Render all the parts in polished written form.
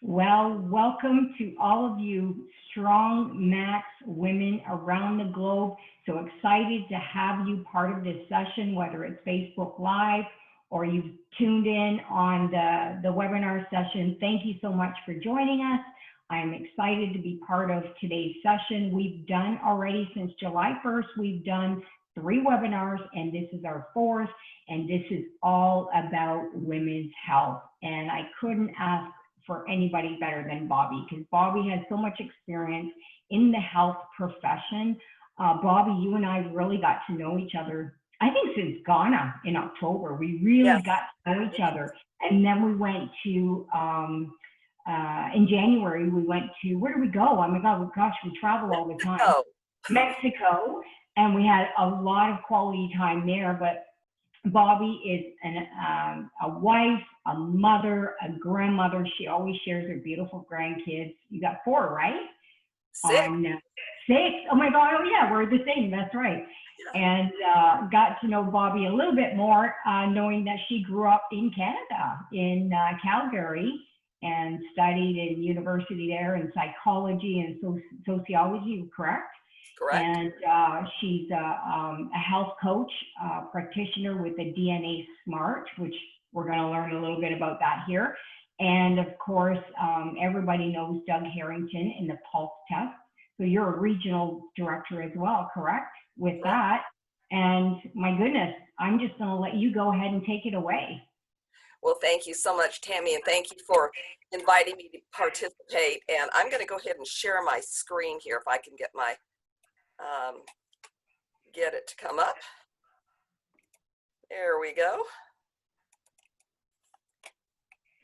Well, welcome to all of you strong Max women around the globe. So excited to have you part of this session, whether it's Facebook Live or you've tuned in on the webinar session. Thank you so much for joining us. I am excited to be part of today's session. We've done already since July 1st, we've done 3 webinars, and this is our 4th, and this is all about women's health. And I couldn't ask for anybody better than Bobbi, because Bobbi has so much experience in the health profession. Bobbi, you and I really got to know each other, I think since Ghana in October. We really got to know each other. And then we went to, in January, we went to, where did we go? Oh my God, gosh, we travel all the time. Mexico, and we had a lot of quality time there. But Bobbi is a wife, a mother, a grandmother. She always shares her beautiful grandkids. You got 4, right? 6. 6. Oh my God. Oh yeah, we're the same. That's right. And got to know Bobbi a little bit more, knowing that she grew up in Canada, in Calgary, and studied in university there in psychology and sociology, correct? Correct. And she's a health coach, practitioner with the DNA Smart, which we're going to learn a little bit about that here. And of course, everybody knows Doug Harrington in the PULS test. So you're a regional director as well, correct? With that. And my goodness, I'm just going to let you go ahead and take it away. Well, thank you so much, Tammy, and thank you for inviting me to participate. And I'm going to go ahead and share my screen here if I can get my get it to come up. There we go.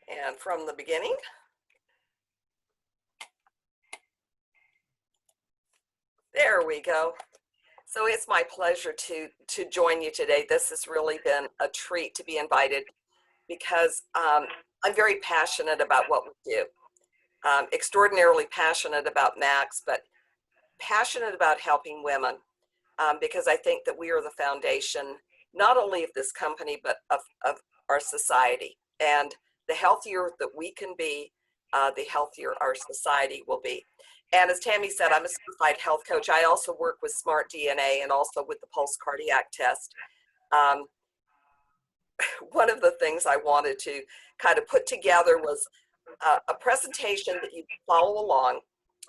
And from the beginning. There we go. So it's my pleasure to join you today. This has really been a treat to be invited because I'm very passionate about what we do. Extraordinarily passionate about Max, but passionate about helping women because I think that we are the foundation, not only of this company, but of our society. And the healthier that we can be, the healthier our society will be. And as Tammy said, I'm a certified health coach. I also work with smartDNA and also with the PULS cardiac test. One of the things I wanted to kind of put together was a presentation that you can follow along.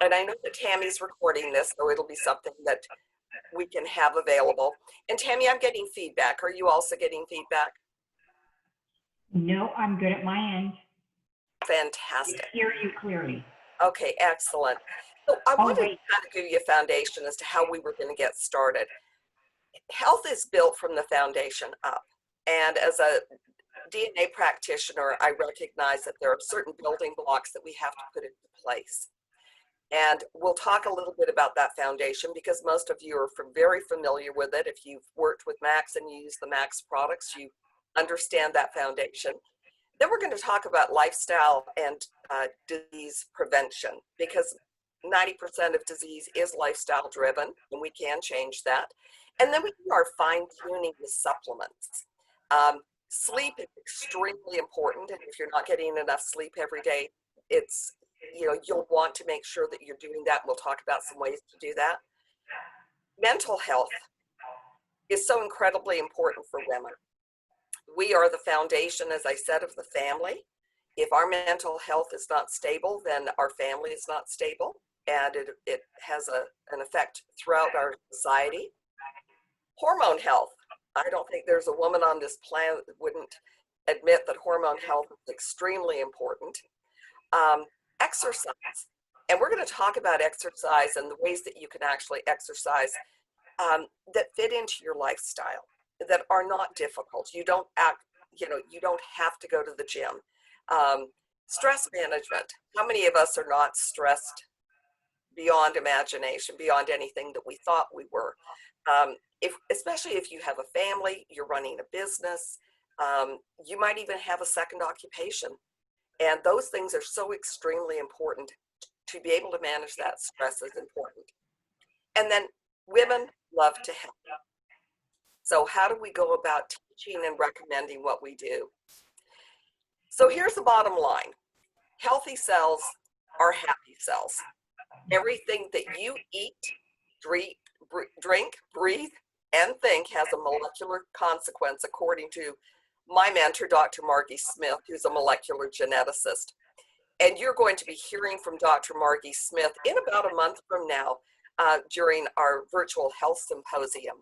And I know that Tammy's recording this, so it'll be something that we can have available. And Tammy, I'm getting feedback. Are you also getting feedback? No, I'm good at my end. Fantastic. I hear you clearly. Okay, excellent. So I wanted to kind of give you a foundation as to how we were going to get started. Health is built from the foundation up. And as a DNA practitioner, I recognize that there are certain building blocks that we have to put into place. And we'll talk a little bit about that foundation because most of you are very familiar with it. If you've worked with Max and you use the Max products, you understand that foundation. Then we're going to talk about lifestyle and disease prevention because 90% of disease is lifestyle driven and we can change that. And then we do our fine tuning with supplements. Sleep is extremely important, and if you're not getting enough sleep every day, it's, you know, you'll want to make sure that you're doing that. We'll talk about some ways to do that. Mental health is so incredibly important for women. We are the foundation, as I said, of the family. If our mental health is not stable, then our family is not stable, and it has an effect throughout our society. Hormone health. I don't think there's a woman on this planet that wouldn't admit that hormone health is extremely important. Exercise. And we're going to talk about exercise and the ways that you can actually exercise that fit into your lifestyle, that are not difficult. You don't have to go to the gym. Stress management. How many of us are not stressed beyond imagination, beyond anything that we thought we were? Especially if you have a family, you're running a business, you might even have a second occupation. And those things are so extremely important. To be able to manage that stress is important. And then women love to help. So how do we go about teaching and recommending what we do? So here's the bottom line. Healthy cells are happy cells. Everything that you eat, drink, breathe, and think has a molecular consequence, according to my mentor, Dr. Margie Smith, who's a molecular geneticist. And you're going to be hearing from Dr. Margie Smith in about a month from now during our virtual health symposium.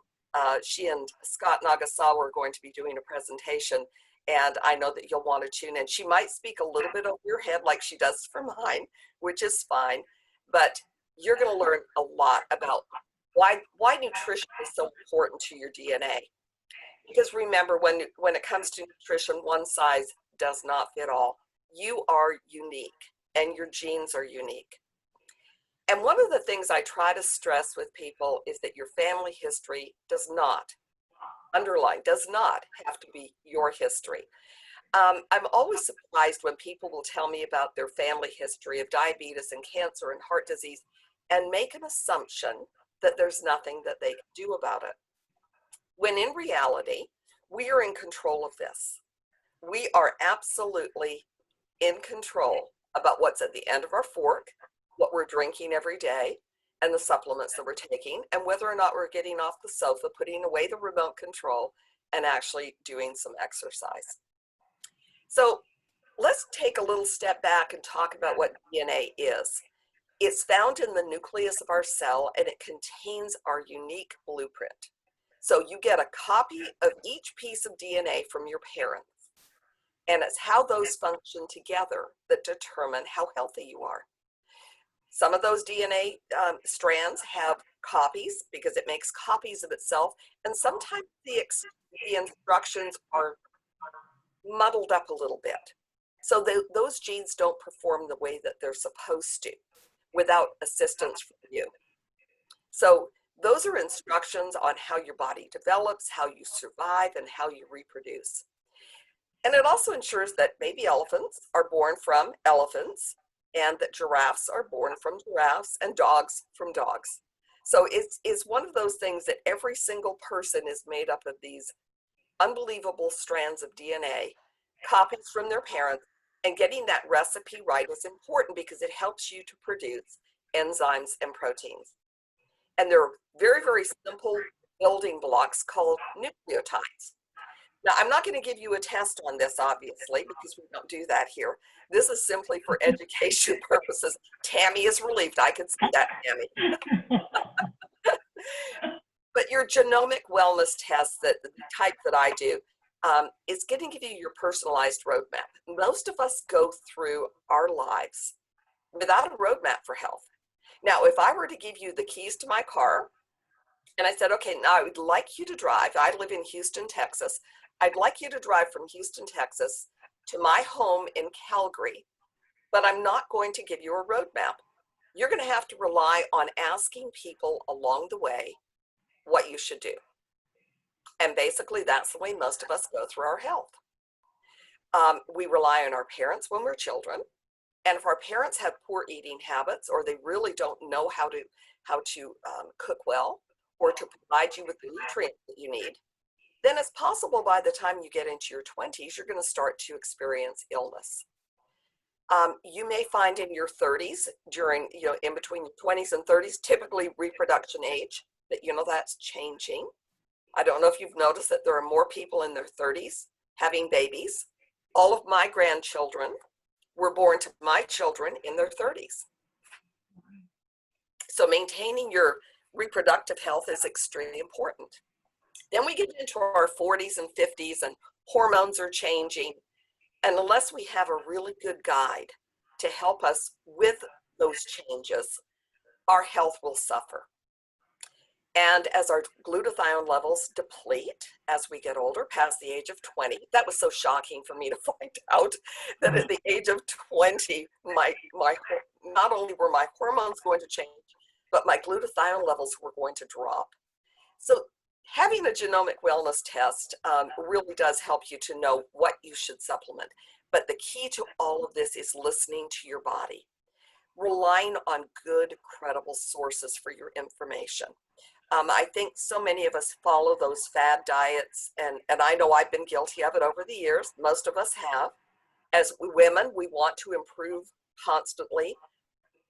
She and Scott Nagasawa are going to be doing a presentation, and I know that you'll want to tune in. She might speak a little bit over your head like she does for mine, which is fine, but you're going to learn a lot about why nutrition is so important to your DNA. Because remember, when it comes to nutrition, one size does not fit all. You are unique, and your genes are unique. And one of the things I try to stress with people is that your family history does not have to be your history. I'm always surprised when people will tell me about their family history of diabetes and cancer and heart disease and make an assumption that there's nothing that they can do about it. When in reality, we are in control of this. We are absolutely in control about what's at the end of our fork, what we're drinking every day, and the supplements that we're taking, and whether or not we're getting off the sofa, putting away the remote control, and actually doing some exercise. So let's take a little step back and talk about what DNA is. It's found in the nucleus of our cell, and it contains our unique blueprint. So you get a copy of each piece of DNA from your parents, and it's how those function together that determine how healthy you are. Some of those DNA strands have copies because it makes copies of itself, and sometimes the instructions are muddled up a little bit. So those genes don't perform the way that they're supposed to without assistance from you. So those are instructions on how your body develops, how you survive, and how you reproduce. And it also ensures that baby elephants are born from elephants, and that giraffes are born from giraffes, and dogs from dogs. So it's one of those things that every single person is made up of these unbelievable strands of DNA, copies from their parents, and getting that recipe right is important because it helps you to produce enzymes and proteins. And there are very, very simple building blocks called nucleotides. Now, I'm not going to give you a test on this, obviously, because we don't do that here. This is simply for education purposes. Tammy is relieved. I can see that, Tammy. But your genomic wellness test, the type that I do, is going to give you your personalized roadmap. Most of us go through our lives without a roadmap for health. Now, if I were to give you the keys to my car, and I said, okay, now I would like you to drive. I live in Houston, Texas. I'd like you to drive from Houston, Texas to my home in Calgary, but I'm not going to give you a roadmap. You're going to have to rely on asking people along the way what you should do. And basically, that's the way most of us go through our health. We rely on our parents when we're children. And if our parents have poor eating habits, or they really don't know how to cook well, or to provide you with the nutrients that you need, then it's possible by the time you get into your 20s, you're going to start to experience illness. You may find in your 30s, in between your 20s and 30s, typically reproduction age, that that's changing. I don't know if you've noticed that there are more people in their 30s having babies. All of my grandchildren were born to my children in their 30s. So maintaining your reproductive health is extremely important. Then we get into our 40s and 50s, and hormones are changing. And unless we have a really good guide to help us with those changes, our health will suffer. And as our glutathione levels deplete as we get older, past the age of 20, that was so shocking for me to find out that at the age of 20, not only were my hormones going to change, but my glutathione levels were going to drop. So having a genomic wellness test really does help you to know what you should supplement. But the key to all of this is listening to your body, relying on good, credible sources for your information. I think so many of us follow those fad diets, and I know I've been guilty of it over the years. Most of us have. As women, we want to improve constantly,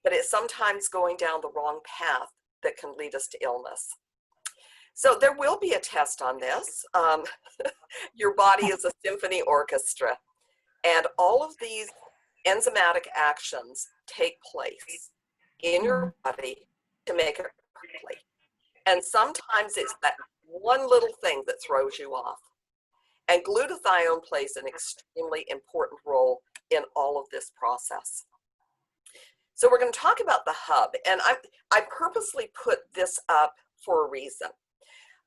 but it's sometimes going down the wrong path that can lead us to illness. So there will be a test on this. Your body is a symphony orchestra, and all of these enzymatic actions take place in your body to make it perfectly. And sometimes it's that one little thing that throws you off. And glutathione plays an extremely important role in all of this process. So we're going to talk about the hub, and I purposely put this up for a reason.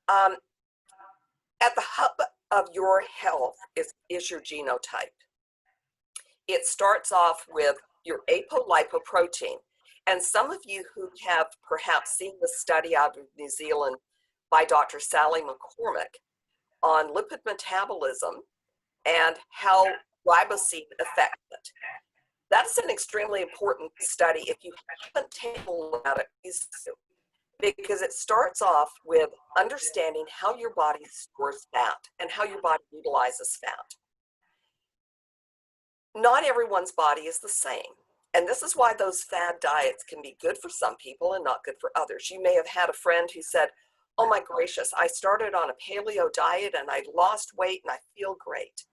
At the hub of your health is your genotype. It starts off with your apolipoprotein. And some of you who have perhaps seen the study out of New Zealand by Dr. Sally McCormick on lipid metabolism and how ribosine affects it. That's an extremely important study. If you haven't taken a look at it, please do, because it starts off with understanding how your body stores fat and how your body utilizes fat. Not everyone's body is the same. And this is why those fad diets can be good for some people and not good for others. You may have had a friend who said, oh my gracious, I started on a paleo diet and I lost weight and I feel great.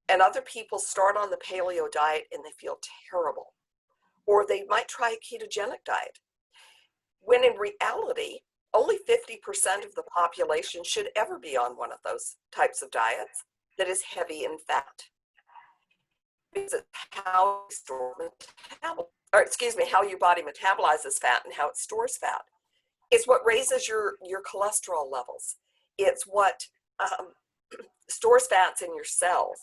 And other people start on the paleo diet and they feel terrible. Or they might try a ketogenic diet. When in reality, only 50% of the population should ever be on one of those types of diets that is heavy in fat. Because it's how you store how your body metabolizes fat and how it stores fat. It's what raises your cholesterol levels. It's what stores fats in your cells.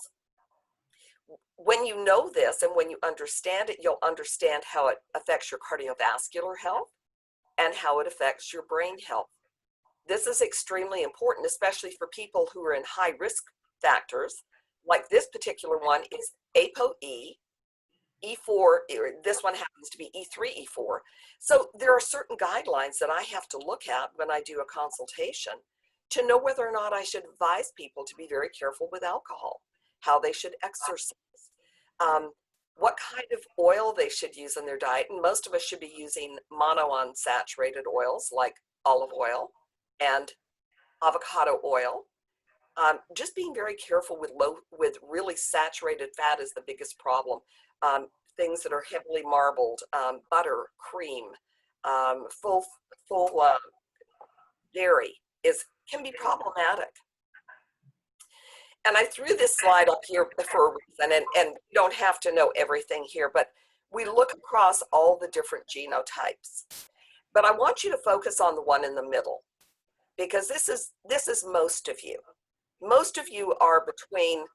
When you know this and when you understand it, you'll understand how it affects your cardiovascular health and how it affects your brain health. This is extremely important, especially for people who are in high risk factors. Like this particular one is ApoE, E4, this one happens to be E3, E4. So there are certain guidelines that I have to look at when I do a consultation to know whether or not I should advise people to be very careful with alcohol, how they should exercise, what kind of oil they should use in their diet. And most of us should be using monounsaturated oils like olive oil and avocado oil. Just being very careful with really saturated fat is the biggest problem. Things that are heavily marbled, butter, cream, full dairy can be problematic. And I threw this slide up here for a reason, and you don't have to know everything here, but we look across all the different genotypes. But I want you to focus on the one in the middle, because this is most of you. Most of you are between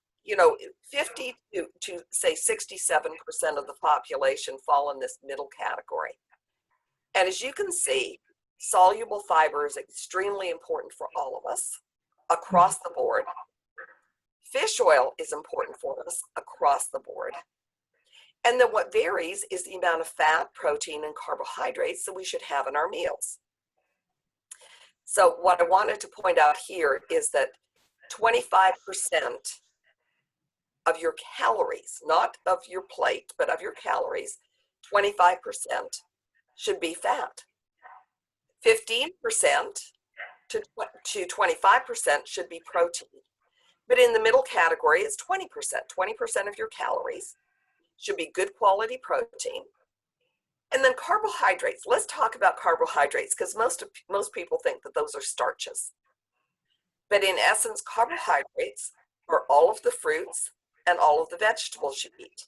50 to say 67% of the population fall in this middle category. And as you can see, soluble fiber is extremely important for all of us across the board. Fish oil is important for us across the board. And then what varies is the amount of fat, protein, and carbohydrates that we should have in our meals. So what I wanted to point out here is that 25% of your calories, not of your plate, but of your calories, 25% should be fat. 15% to 25% should be protein. But in the middle category, it's 20%. 20% of your calories should be good quality protein. And then carbohydrates. Let's talk about carbohydrates, because most people think that those are starches. But in essence, carbohydrates are all of the fruits and all of the vegetables you eat.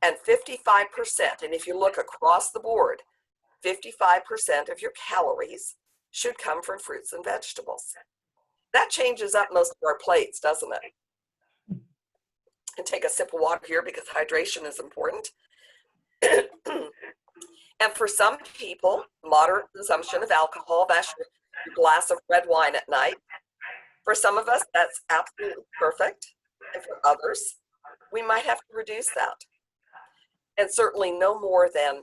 And 55%, and if you look across the board, 55% of your calories should come from fruits and vegetables. That changes up most of our plates, doesn't it? And take a sip of water here because hydration is important. And for some people, moderate consumption of alcohol, that's your glass of red wine at night. For some of us, that's absolutely perfect. And for others, we might have to reduce that. And certainly no more than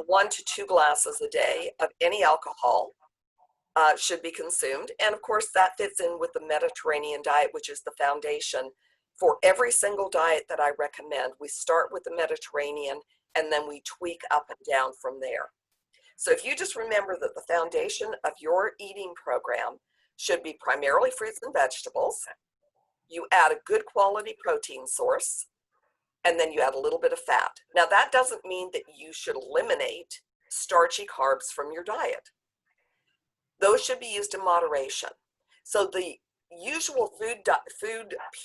1 to 2 glasses a day of any alcohol should be consumed. And of course, that fits in with the Mediterranean diet, which is the foundation For every single diet that I recommend, we start with the Mediterranean and then we tweak up and down from there. So if you just remember that the foundation of your eating program should be primarily fruits and vegetables, you add a good quality protein source, and then you add a little bit of fat. Now that doesn't mean that you should eliminate starchy carbs from your diet. Those should be used in moderation. So the usual food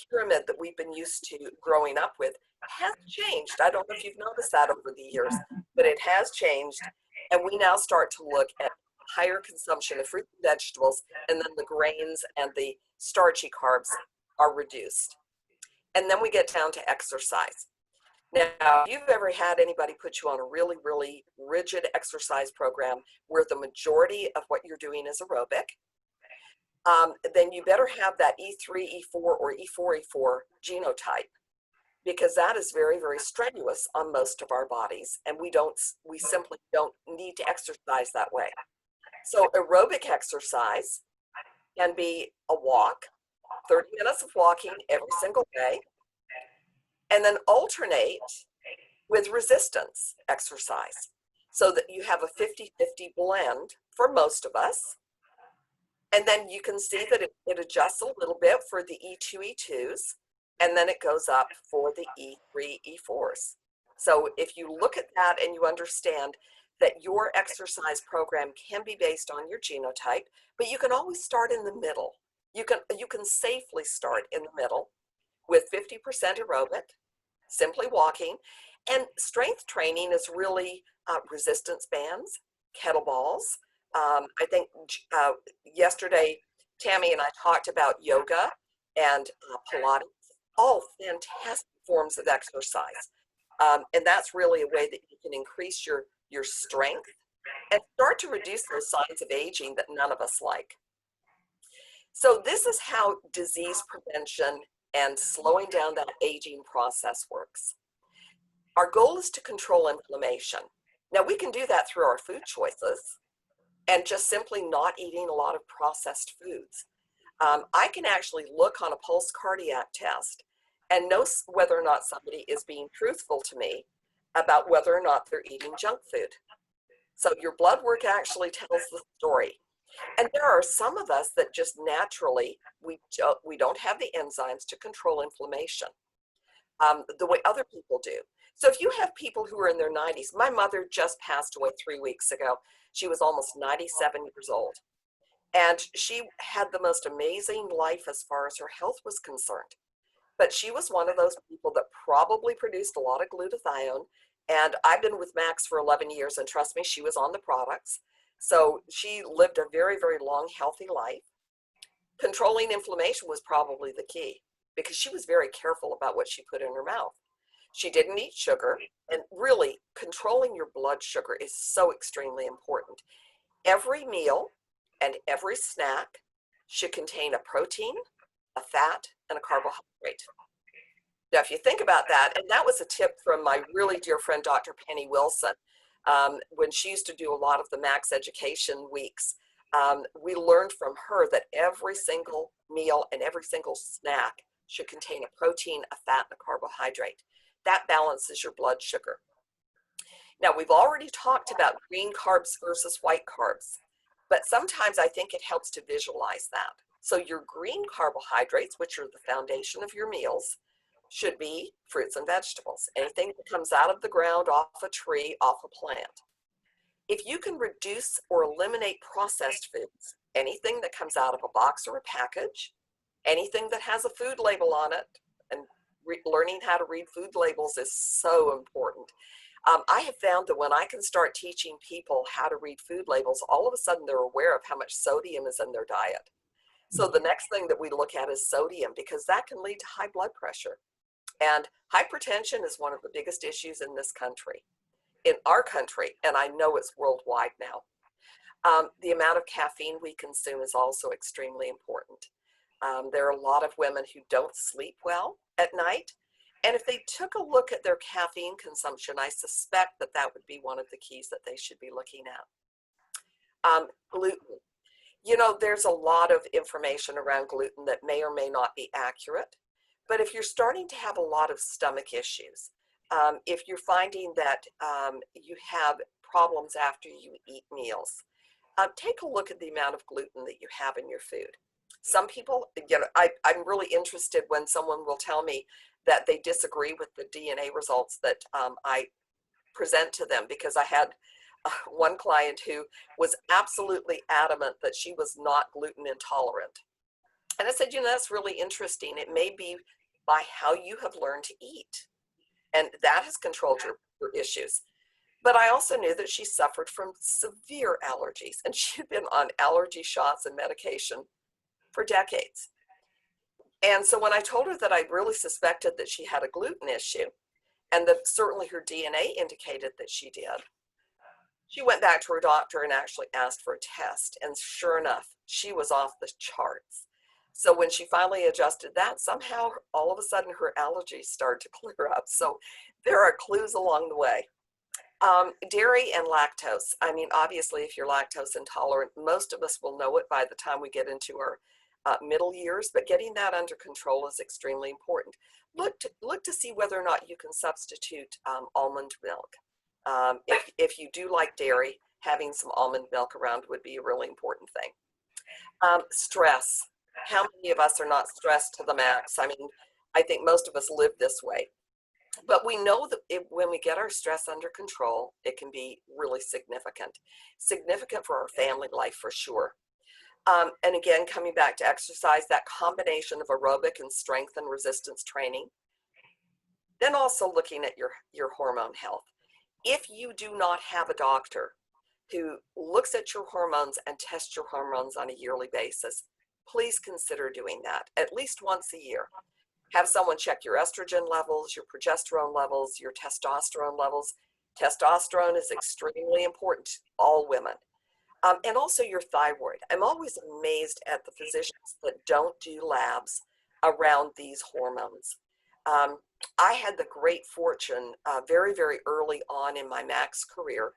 pyramid that we've been used to growing up with has changed. I don't know if you've noticed that over the years, but it has changed. And we now start to look at higher consumption of fruits and vegetables, and then the grains and the starchy carbs are reduced. And then we get down to exercise. Now, if you've ever had anybody put you on a really, really rigid exercise program where the majority of what you're doing is aerobic, then you better have that E3, E4, or E4, E4 genotype, because that is very, very strenuous on most of our bodies, and we simply don't need to exercise that way. So aerobic exercise can be a walk, 30 minutes of walking every single day, and then alternate with resistance exercise so that you have a 50-50 blend for most of us. And then you can see that it adjusts a little bit for the E2, E2s, and then it goes up for the E3, E4s. So if you look at that and you understand that your exercise program can be based on your genotype, but you can always start in the middle. You can safely start in the middle with 50% aerobic, simply walking, and strength training is really resistance bands, kettlebells. I think yesterday, Tammy and I talked about yoga and Pilates, all fantastic forms of exercise. And that's really a way that you can increase your strength and start to reduce those signs of aging that none of us like. So this is how disease prevention and slowing down that aging process works. Our goal is to control inflammation. Now we can do that through our food choices and just simply not eating a lot of processed foods. I can actually look on a pulse cardiac test and know whether or not somebody is being truthful to me about whether or not they're eating junk food. So your blood work actually tells the story. And there are some of us that just naturally, we don't have the enzymes to control inflammation the way other people do. So if you have people who are in their 90s, my mother just passed away 3 weeks ago. She was almost 97 years old. And she had the most amazing life as far as her health was concerned. But she was one of those people that probably produced a lot of glutathione. And I've been with Max for 11 years, and trust me, she was on the products. So she lived a very, very long, healthy life. Controlling inflammation was probably the key because she was very careful about what she put in her mouth. She didn't eat sugar, and really controlling your blood sugar is so extremely important. Every meal and every snack should contain a protein, a fat, and a carbohydrate. Now, if you think about that, and that was a tip from my really dear friend, Dr. Penny Wilson, when she used to do a lot of the Max Education weeks, we learned from her that every single meal and every single snack should contain a protein, a fat, and a carbohydrate. That balances your blood sugar. Now, we've already talked about green carbs versus white carbs, but sometimes I think it helps to visualize that. So your green carbohydrates, which are the foundation of your meals, should be fruits and vegetables, anything that comes out of the ground, off a tree, off a plant. If you can reduce or eliminate processed foods, anything that comes out of a box or a package, anything that has a food label on it, and learning how to read food labels is so important. I have found that when I can start teaching people how to read food labels, all of a sudden they're aware of how much sodium is in their diet. So the next thing that we look at is sodium, because that can lead to high blood pressure. And hypertension is one of the biggest issues in this country, in our country, and I know it's worldwide now. The amount of caffeine we consume is also extremely important. There are a lot of women who don't sleep well at night, and if they took a look at their caffeine consumption, I suspect that that would be one of the keys that they should be looking at. Gluten. You know, there's a lot of information around gluten that may or may not be accurate, But if you're starting to have a lot of stomach issues, if you're finding that you have problems after you eat meals, take a look at the amount of gluten that you have in your food. Some people, I'm really interested when someone will tell me that they disagree with the DNA results that I present to them, because I had one client who was absolutely adamant that she was not gluten intolerant. And I said, that's really interesting. It may be by how you have learned to eat, and that has controlled your issues. But I also knew that she suffered from severe allergies, and she'd been on allergy shots and medication for decades. And so when I told her that I really suspected that she had a gluten issue, and that certainly her DNA indicated that she did, she went back to her doctor and actually asked for a test. And sure enough, she was off the charts. So when she finally adjusted that, somehow all of a sudden her allergies started to clear up. So there are clues along the way. Dairy and lactose. I mean, obviously, if you're lactose intolerant, most of us will know it by the time we get into our middle years, but getting that under control is extremely important. Look to see whether or not you can substitute almond milk. If you do like dairy, having some almond milk around would be a really important thing. Stress. How many of us are not stressed to the max? I mean, I think most of us live this way. But we know that when we get our stress under control, it can be really significant for our family life for sure. And again, coming back to exercise, that combination of aerobic and strength and resistance training. Then also looking at your hormone health. If you do not have a doctor who looks at your hormones and tests your hormones on a yearly basis, please consider doing that at least once a year. Have someone check your estrogen levels, your progesterone levels, your testosterone levels. Testosterone is extremely important to all women. And also your thyroid. I'm always amazed at the physicians that don't do labs around these hormones. I had the great fortune very, very early on in my Max career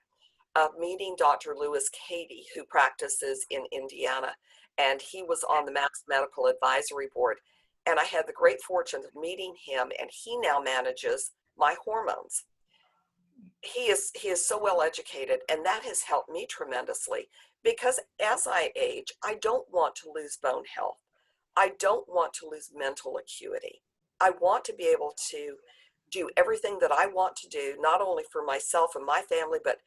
of meeting Dr. Lewis Cady, who practices in Indiana, and he was on the Max Medical Advisory Board. And I had the great fortune of meeting him, and he now manages my hormones. He is so well educated, and that has helped me tremendously, because as I age, I don't want to lose bone health. I don't want to lose mental acuity. I want to be able to do everything that I want to do, not only for myself and my family, but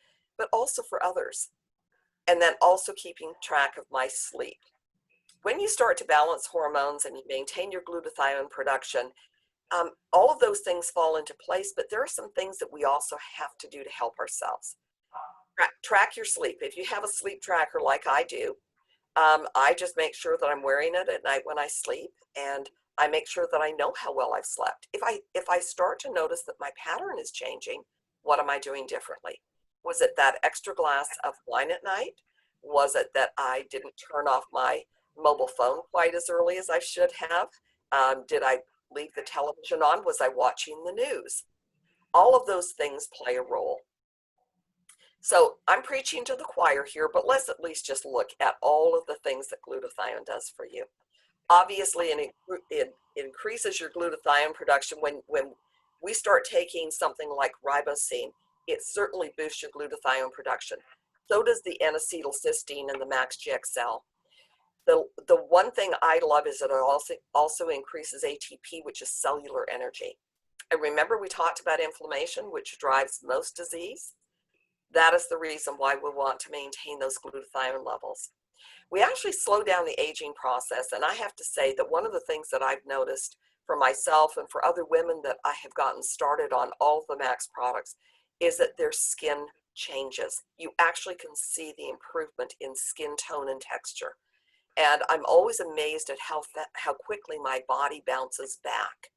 also for others. And then also keeping track of my sleep. When you start to balance hormones and you maintain your glutathione production, all of those things fall into place, but there are some things that we also have to do to help ourselves. Track your sleep. If you have a sleep tracker like I do, I just make sure that I'm wearing it at night when I sleep, and I make sure that I know how well I've slept. If I start to notice that my pattern is changing, what am I doing differently? Was it that extra glass of wine at night? Was it that I didn't turn off my mobile phone quite as early as I should have? Did I leave the television on? Was I watching the news? All of those things play a role. So I'm preaching to the choir here, but let's at least just look at all of the things that glutathione does for you. Obviously, it increases your glutathione production. When we start taking something like ribosine, it certainly boosts your glutathione production. So does the N-acetylcysteine and the Max GXL. The one thing I love is that it also increases ATP, which is cellular energy. And remember, we talked about inflammation, which drives most disease. That is the reason why we want to maintain those glutathione levels. We actually slow down the aging process. And I have to say that one of the things that I've noticed for myself and for other women that I have gotten started on all of the Max products is that their skin changes. You actually can see the improvement in skin tone and texture. And I'm always amazed at how quickly my body bounces back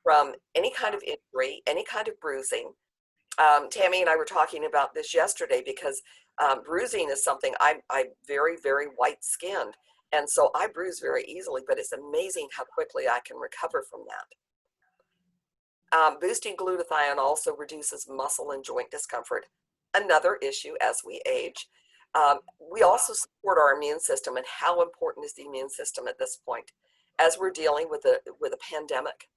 from any kind of injury, any kind of bruising. Tammy and I were talking about this yesterday, because bruising is something I'm very, very white skinned. And so I bruise very easily, but it's amazing how quickly I can recover from that. Boosting glutathione also reduces muscle and joint discomfort, another issue as we age. We also support our immune system, and how important is the immune system at this point? as we're dealing with a pandemic,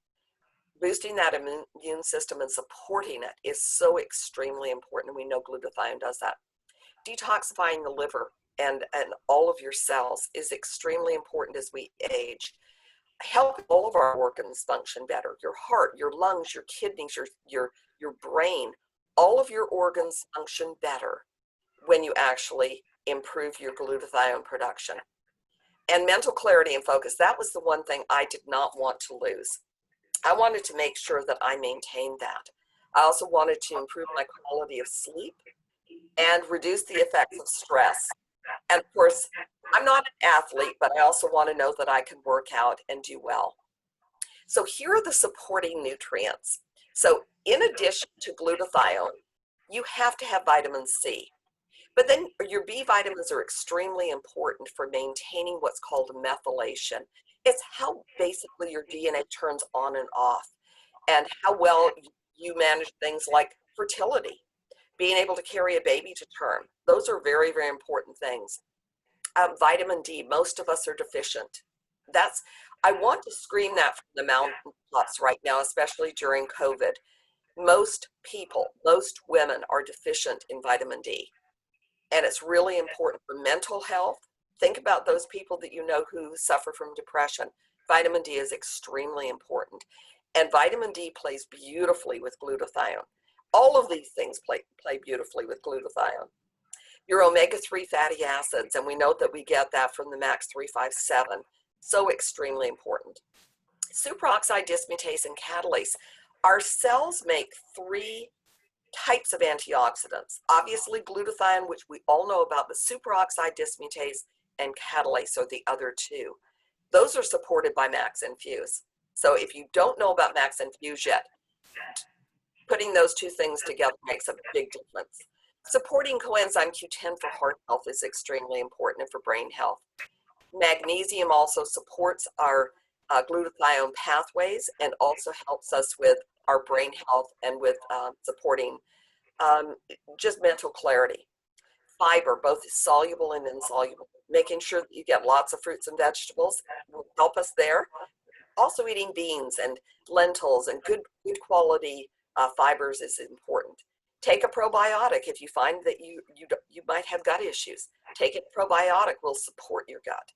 boosting that immune system and supporting it is so extremely important. And we know glutathione does that. Detoxifying the liver and all of your cells is extremely important as we age. Help all of our organs function better. Your heart, your lungs, your kidneys, your brain, all of your organs function better when you actually improve your glutathione production. And mental clarity and focus, that was the one thing I did not want to lose. I wanted to make sure that I maintained that. I also wanted to improve my quality of sleep and reduce the effects of stress. And of course, I'm not an athlete, but I also want to know that I can work out and do well. So here are the supporting nutrients. So in addition to glutathione, you have to have vitamin C. But then your B vitamins are extremely important for maintaining what's called methylation. It's how basically your DNA turns on and off, and how well you manage things like fertility, being able to carry a baby to term. Those are very, very important things. Vitamin D, most of us are deficient. I want to scream that from the mountaintops right now, especially during COVID. Most people, most women are deficient in vitamin D. And it's really important for mental health. Think about those people that you know who suffer from depression. Vitamin D is extremely important. And vitamin D plays beautifully with glutathione. All of these things play beautifully with glutathione. Your omega-3 fatty acids, and we know that we get that from the Max 357, so extremely important. Superoxide dismutase and catalase. Our cells make 3 types of antioxidants. Obviously glutathione, which we all know about, but superoxide dismutase and catalase are the other 2. Those are supported by Max Infuse. So if you don't know about Max Infuse yet, putting those 2 things together makes a big difference. Supporting coenzyme Q10 for heart health is extremely important and for brain health. Magnesium also supports our glutathione pathways and also helps us with our brain health and with supporting just mental clarity. Fiber, both soluble and insoluble. Making sure that you get lots of fruits and vegetables will help us there. Also eating beans and lentils and good quality fibers is important. Take a probiotic if you find that you might have gut issues. Take a probiotic will support your gut.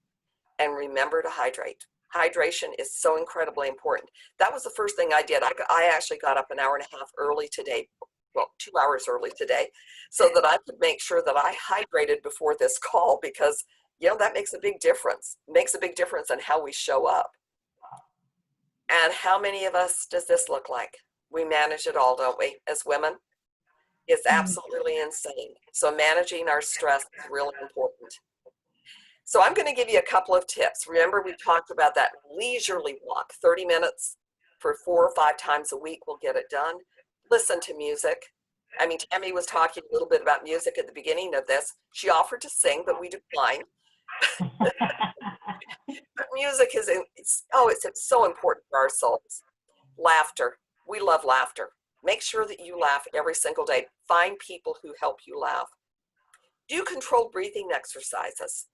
And remember to hydrate. Hydration is so incredibly important. That was the first thing I did. I actually got up an hour and a half early today, well, 2 hours early today, so that I could make sure that I hydrated before this call, because, you know, that makes a big difference. It makes a big difference in how we show up. And how many of us does this look like? We manage it all, don't we, as women? It's absolutely insane. So managing our stress is really important. So I'm going to give you a couple of tips. Remember, we talked about that leisurely walk, 30 minutes for 4 or 5 times a week will get it done. Listen to music. I mean, Tammy was talking a little bit about music at the beginning of this. She offered to sing, but we declined. But music is, it's so important for our souls. Laughter. We love laughter. Make sure that you laugh every single day. Find people who help you laugh. Do controlled breathing exercises.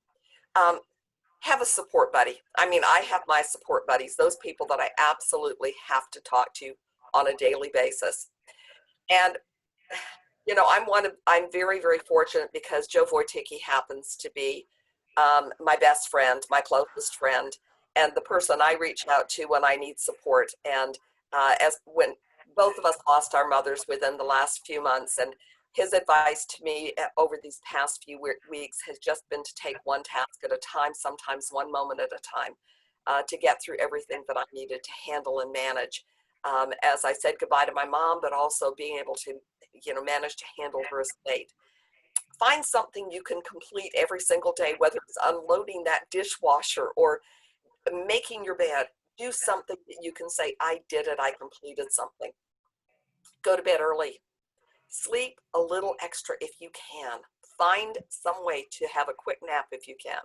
Have a support buddy. I mean, I have my support buddies, those people that I absolutely have to talk to on a daily basis. And, you know, I'm very, very fortunate because Joe Wojtycki happens to be my best friend, my closest friend, and the person I reach out to when I need support. And when both of us lost our mothers within the last few months, and his advice to me over these past few weeks has just been to take one task at a time, sometimes one moment at a time, to get through everything that I needed to handle and manage. As I said goodbye to my mom, but also being able to, you know, manage to handle her estate. Find something you can complete every single day, whether it's unloading that dishwasher or making your bed. Do something that you can say, I did it, I completed something. Go to bed early. Sleep a little extra if you can. Find some way to have a quick nap if you can.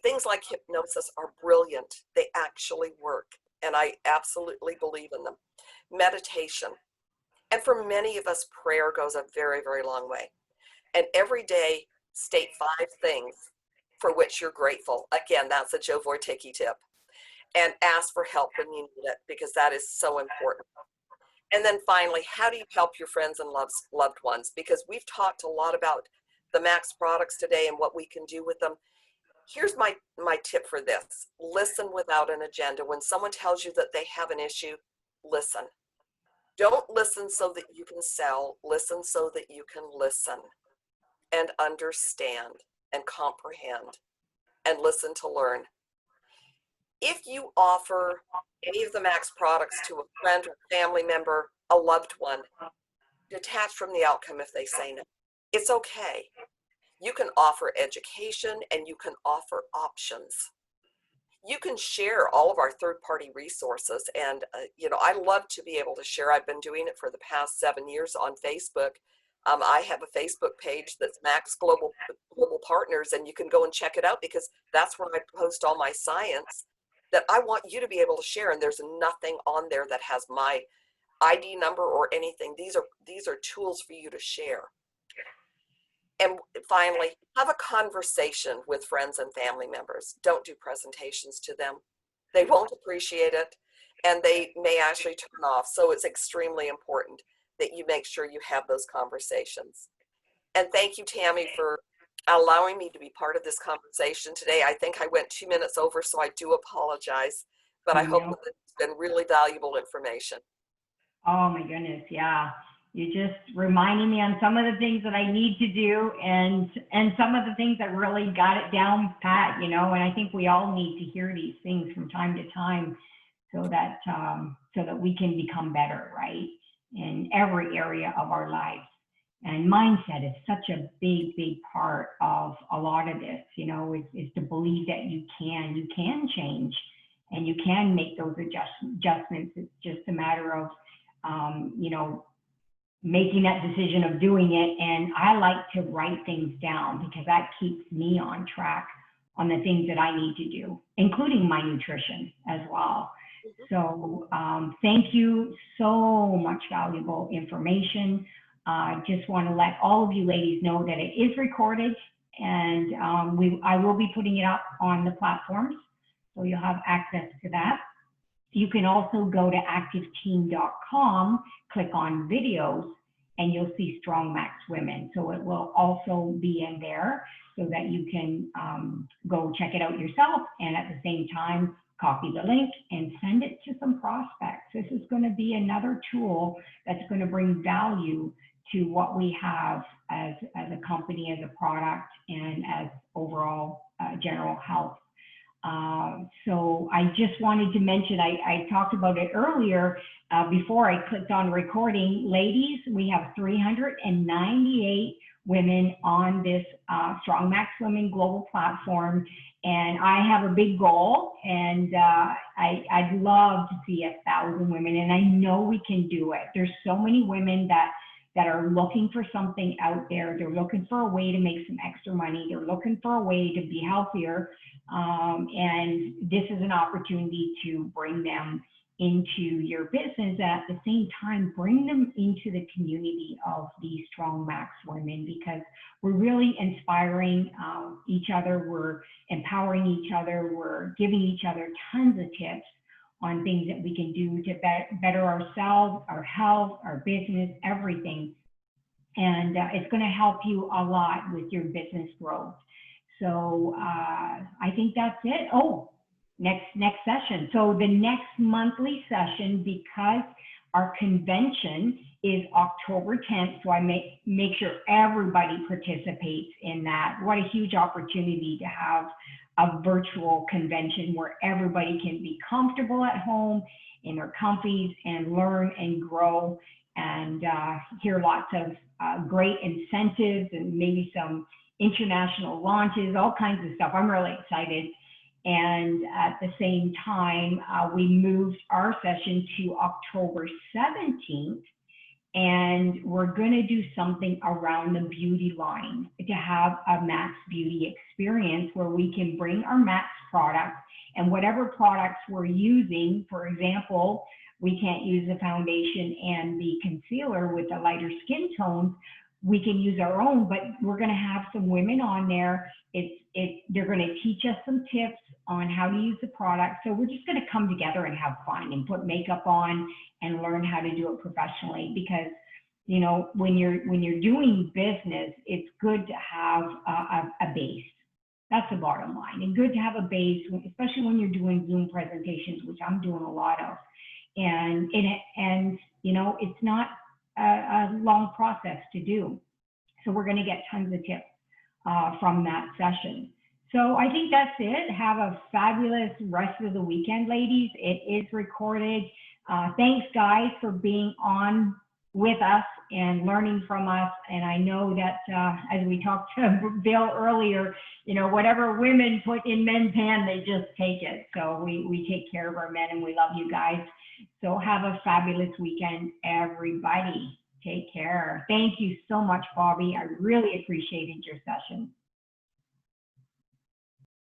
Things like hypnosis are brilliant. They actually work, and I absolutely believe in them. Meditation. And for many of us, prayer goes a very, very long way. And every day, state 5 things for which you're grateful. Again, that's a Joe Wojtycki tip. and ask for help when you need it, because that is so important. And then finally, how do you help your friends and loved ones? Because we've talked a lot about the Max products today and what we can do with them. Here's my tip for this. Listen without an agenda. When someone tells you that they have an issue, listen. Don't listen so that you can sell. Listen so that you can listen and understand and comprehend and listen to learn. If you offer any of the Max products to a friend or family member, a loved one, detach from the outcome if they say no. It's okay. You can offer education and you can offer options. You can share all of our third-party resources. And, I love to be able to share. I've been doing it for the past 7 years on Facebook. I have a Facebook page that's Max Global Partners, and you can go and check it out, because that's where I post all my science that I want you to be able to share. And there's nothing on there that has my ID number or anything. These are tools for you to share. And finally, have a conversation with friends and family members. Don't do presentations to them. They won't appreciate it, and they may actually turn off. So it's extremely important that you make sure you have those conversations. And thank you, Tammy, for allowing me to be part of this conversation today. I think I went 2 minutes over, so I do apologize, but I hope that it's been really valuable information. Oh my goodness, yeah. You just reminding me on some of the things that I need to do, and some of the things that really got it down pat, and I think we all need to hear these things from time to time so that we can become better, right? In every area of our lives. And mindset is such a big part of a lot of this, is to believe that you can change and you can make those adjustments. It's just a matter of, making that decision of doing it. And I like to write things down, because that keeps me on track on the things that I need to do, including my nutrition as well. So thank you, so much valuable information. Just want to let all of you ladies know that it is recorded, and I will be putting it up on the platforms, so you'll have access to that. You can also go to activeteam.com, click on videos, and you'll see Strong Max Women. So it will also be in there, so that you can go check it out yourself, and at the same time, copy the link and send it to some prospects. This is going to be another tool that's going to bring value to what we have as a company, as a product, and as overall general health. So I just wanted to mention, I talked about it earlier before I clicked on recording. Ladies, we have 398 women on this Strong Max Women Global platform, and I have a big goal, and I'd love to see 1,000 women, and I know we can do it. There's so many women that are looking for something out there. They're looking for a way to make some extra money. They're looking for a way to be healthier. And this is an opportunity to bring them into your business, and at the same time, bring them into the community of these Strong Max Women, because we're really inspiring each other. We're empowering each other. We're giving each other tons of tips on things that we can do to better ourselves, our health, our business, everything. And it's going to help you a lot with your business growth. So I think that's it. Oh, next session. So the next monthly session, because our convention is October 10th, so I make sure everybody participates in that. What a huge opportunity to have a virtual convention where everybody can be comfortable at home in their comfies and learn and grow, and hear lots of great incentives and maybe some international launches, all kinds of stuff. I'm really excited. And at the same time, we moved our session to October 17th, and we're going to do something around the beauty line to have a Max Beauty experience where we can bring our Max products, and whatever products we're using. For example, we can't use the foundation and the concealer with the lighter skin tones. We can use our own, but we're going to have some women on there. They're going to teach us some tips on how to use the product. So we're just going to come together and have fun and put makeup on and learn how to do it professionally, because you know, when you're doing business, it's good to have a base. That's the bottom line. And good to have a base, especially when you're doing Zoom presentations, which I'm doing a lot of. And you know, it's not a long process to do. So we're going to get tons of tips from that session. So I think that's it. Have a fabulous rest of the weekend, ladies. It is recorded. Thanks, guys, for being on with us and learning from us. And I know that as we talked to Bill earlier, you know, whatever women put in men's hand, they just take it. So we take care of our men, and we love you guys. So have a fabulous weekend, everybody. Take care. Thank you so much, Bobbi. I really appreciated your session.